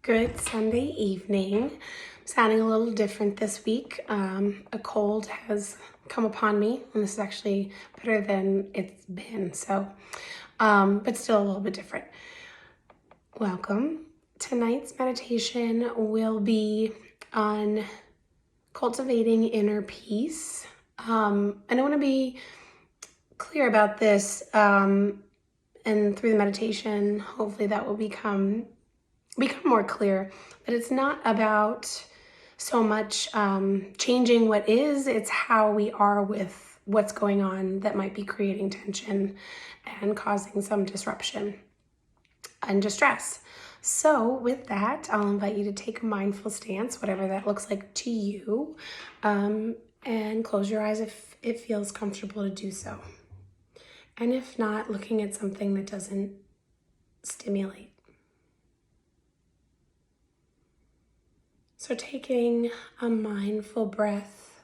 Good Sunday evening. I'm sounding a little different this week. A cold has come upon me, and this is actually better than it's been, but still a little bit different. Welcome. Tonight's meditation will be on cultivating inner peace. And I want to be clear about this, and through the meditation, hopefully that will become more clear that it's not about so much changing what is, it's how we are with what's going on that might be creating tension and causing some disruption and distress. So with that, I'll invite you to take a mindful stance, whatever that looks like to you, and close your eyes if it feels comfortable to do so. And if not, looking at something that doesn't stimulate. So taking a mindful breath,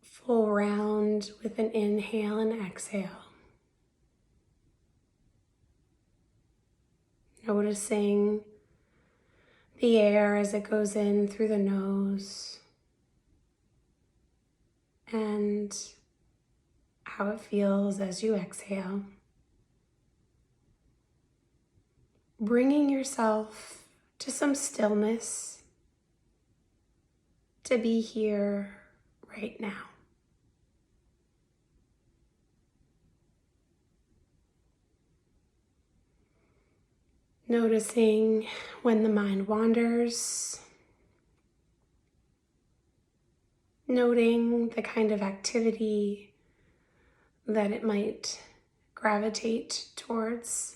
full round with an inhale and exhale. Noticing the air as it goes in through the nose and how it feels as you exhale. Bringing yourself to some stillness, to be here right now. Noticing when the mind wanders, noting the kind of activity that it might gravitate towards.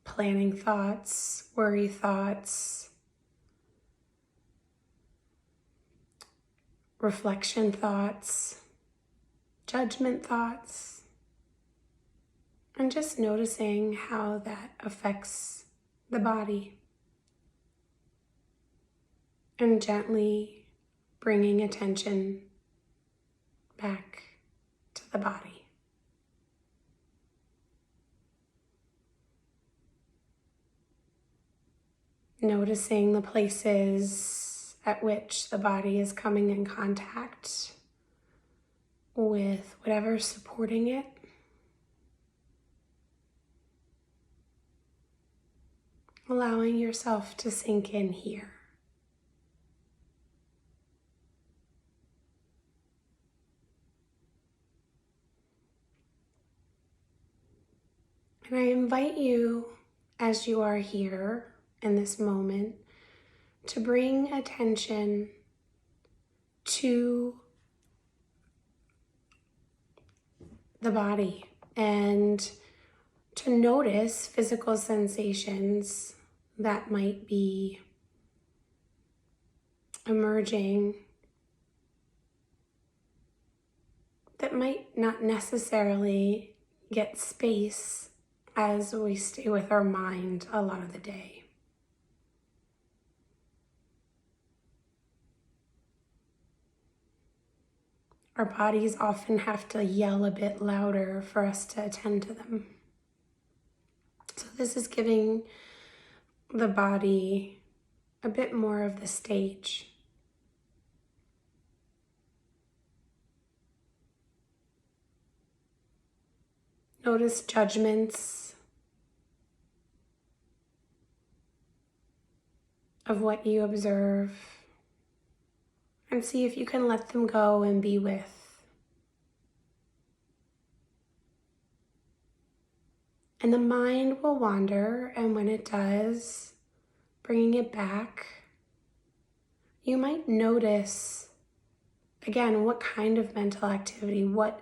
Planning thoughts, worry thoughts, reflection thoughts, judgment thoughts, and just noticing how that affects the body. And gently bringing attention back to the body. Noticing the places at which the body is coming in contact with whatever's supporting it. Allowing yourself to sink in here. And I invite you, as you are here in this moment, to bring attention to the body and to notice physical sensations that might be emerging that might not necessarily get space as we stay with our mind a lot of the day. Our bodies often have to yell a bit louder for us to attend to them. So this is giving the body a bit more of the stage. Notice judgments of what you observe and see if you can let them go and be with. And the mind will wander, and when it does, bringing it back, you might notice, again, what kind of mental activity, what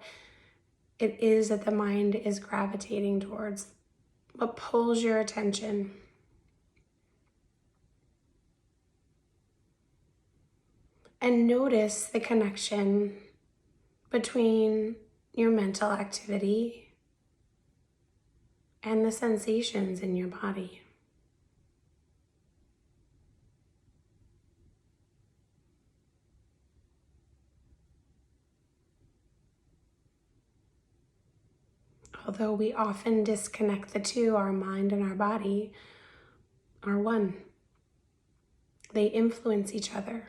it is that the mind is gravitating towards, what pulls your attention. And notice the connection between your mental activity and the sensations in your body. although we often disconnect the two, our mind and our body are one. They influence each other.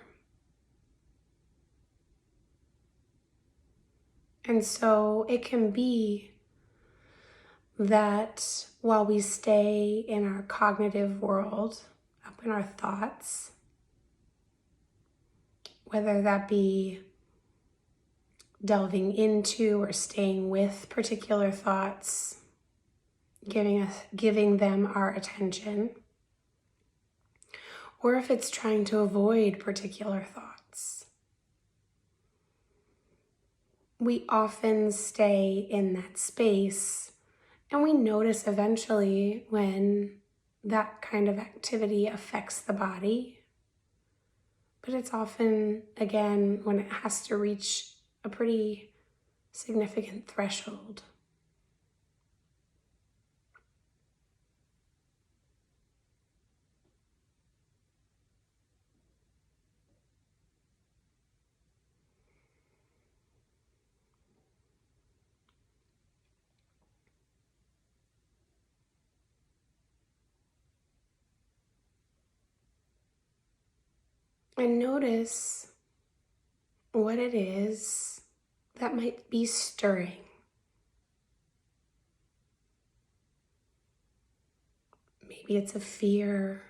And so it can be that while we stay in our cognitive world, up in our thoughts, whether that be delving into or staying with particular thoughts, giving them our attention, or if it's trying to avoid particular thoughts, we often stay in that space, and we notice eventually when that kind of activity affects the body. But it's often, again, when it has to reach a pretty significant threshold. And notice what it is that might be stirring. Maybe it's a fear.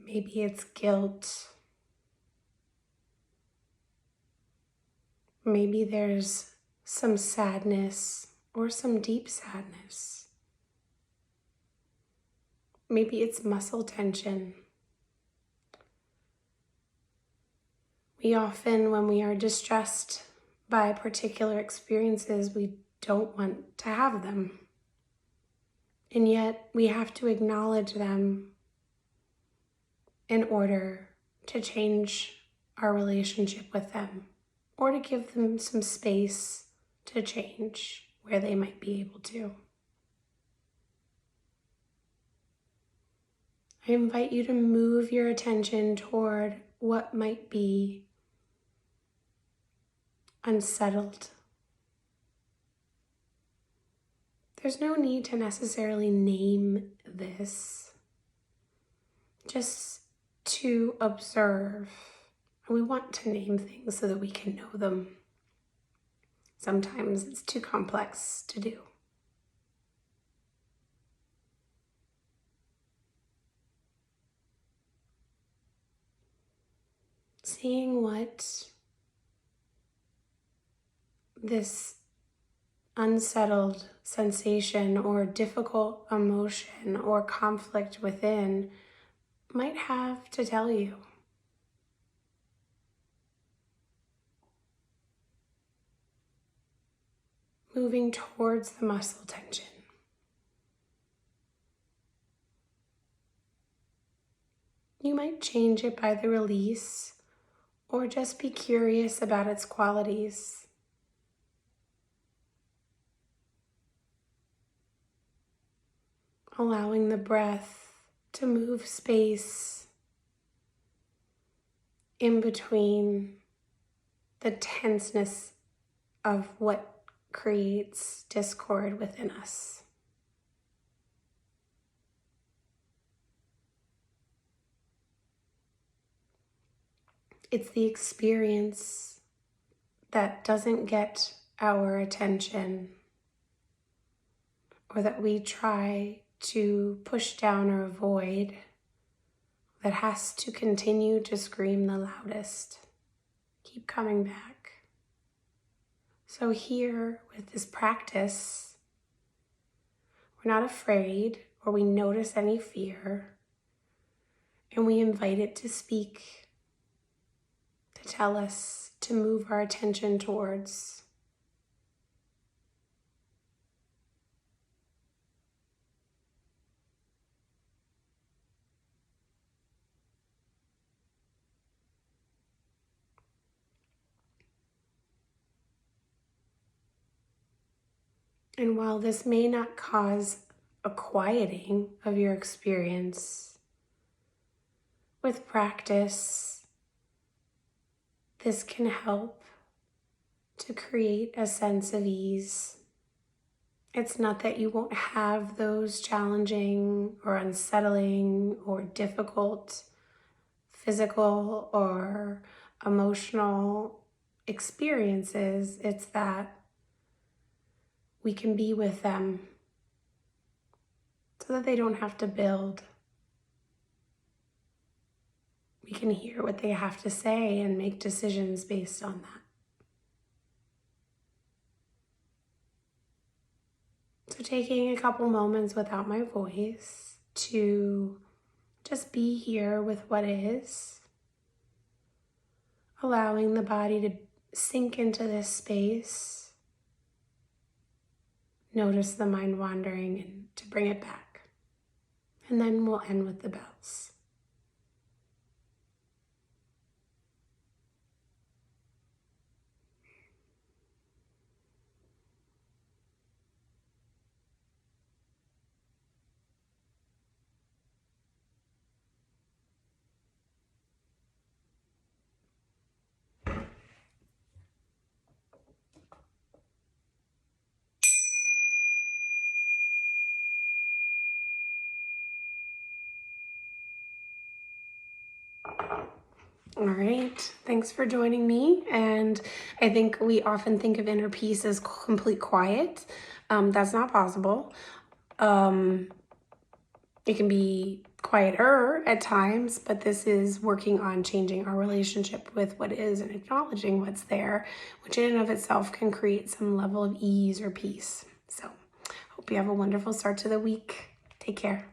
Maybe it's guilt. Maybe there's some sadness or some deep sadness. Maybe it's muscle tension. We often, when we are distressed by particular experiences, we don't want to have them. And yet we have to acknowledge them in order to change our relationship with them, or to give them some space to change where they might be able to. I invite you to move your attention toward what might be unsettled. There's no need to necessarily name this, just to observe. We want to name things so that we can know them. Sometimes it's too complex to do. Seeing what this unsettled sensation or difficult emotion or conflict within might have to tell you. Moving towards the muscle tension. You might change it by the release, or just be curious about its qualities. Allowing the breath to move space in between the tenseness of what creates discord within us. It's the experience that doesn't get our attention, or that we try to push down or avoid, that has to continue to scream the loudest. Keep coming back. So here, with this practice, we're not afraid, or we notice any fear, and we invite it to speak, to tell us, to move our attention towards. And while this may not cause a quieting of your experience, with practice, this can help to create a sense of ease. It's not that you won't have those challenging or unsettling or difficult physical or emotional experiences. It's that we can be with them so that they don't have to build. We can hear what they have to say and make decisions based on that. So taking a couple moments without my voice to just be here with what is, allowing the body to sink into this space. Notice the mind wandering and to bring it back. And then we'll end with the bells. All right, thanks for joining me. And I think we often think of inner peace as complete quiet. That's not possible. It can be quieter at times, but this is working on changing our relationship with what is and acknowledging what's there, which in and of itself can create some level of ease or peace. So hope you have a wonderful start to the week. Take care.